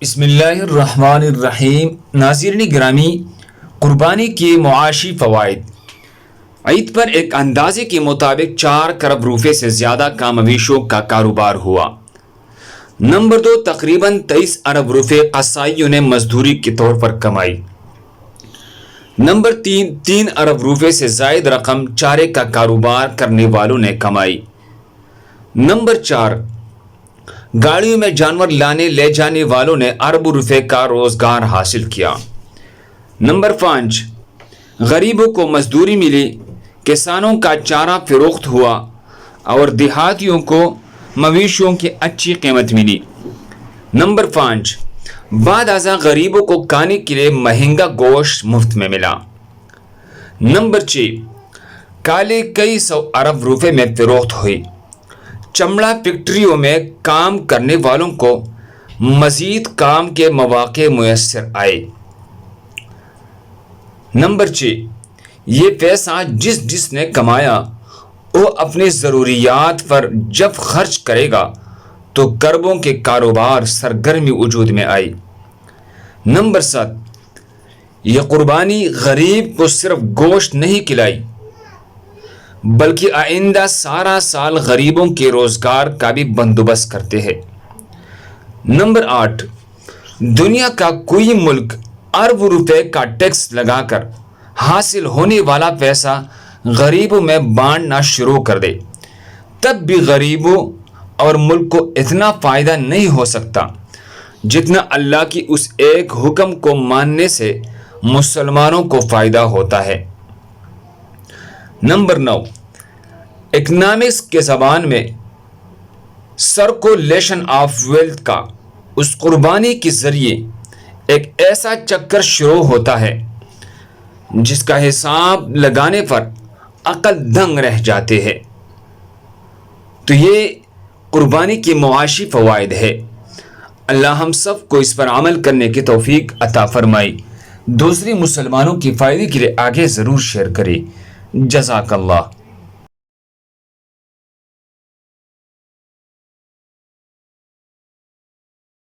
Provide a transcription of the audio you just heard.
بسم اللہ الرحمن الرحیم۔ ناظرین گرامی، قربانی کے معاشی فوائد۔ عید پر ایک اندازے کے مطابق 4 کروڑ روپے سے زیادہ کا مویشیوں کا کاروبار ہوا۔ نمبر 2، تقریباً 23 ارب روپے قصائیوں نے مزدوری کے طور پر کمائی۔ نمبر 3، 3 ارب روپے سے زائد رقم چارے کا کاروبار کرنے والوں نے کمائی۔ نمبر 4، گاڑیوں میں جانور لانے لے جانے والوں نے اربوں روپے کا روزگار حاصل کیا۔ نمبر 5، غریبوں کو مزدوری ملی، کسانوں کا چارہ فروخت ہوا اور دیہاتیوں کو مویشیوں کی اچھی قیمت ملی۔ نمبر 5، بعد ازاں غریبوں کو کھانے کے لیے مہنگا گوشت مفت میں ملا۔ نمبر 6، کالے کئی 100 ارب روپے میں فروخت ہوئی۔ چمڑا فیکٹریوں میں کام کرنے والوں کو مزید کام کے مواقع میسر آئے۔ نمبر 6، یہ پیسہ جس نے کمایا وہ اپنے ضروریات پر جب خرچ کرے گا تو کربوں کے کاروبار سرگرمی وجود میں آئی۔ نمبر 7، یہ قربانی غریب کو صرف گوشت نہیں کھلائی بلکہ آئندہ سارا سال غریبوں کے روزگار کا بھی بندوبست کرتے ہیں۔ نمبر 8، دنیا کا کوئی ملک اربوں روپے کا ٹیکس لگا کر حاصل ہونے والا پیسہ غریبوں میں بانٹنا شروع کر دے تب بھی غریبوں اور ملک کو اتنا فائدہ نہیں ہو سکتا جتنا اللہ کی اس ایک حکم کو ماننے سے مسلمانوں کو فائدہ ہوتا ہے۔ نمبر 9، اکنامکس کے زبان میں سرکولیشن آف ویلتھ کا اس قربانی کے ذریعے ایک ایسا چکر شروع ہوتا ہے جس کا حساب لگانے پر عقل دنگ رہ جاتے ہیں۔ تو یہ قربانی کے معاشی فوائد ہے۔ اللہ ہم سب کو اس پر عمل کرنے کی توفیق عطا فرمائے۔ دوسرے مسلمانوں کے فائدے کے لیے آگے ضرور شیئر کریں۔ جزاک اللہ۔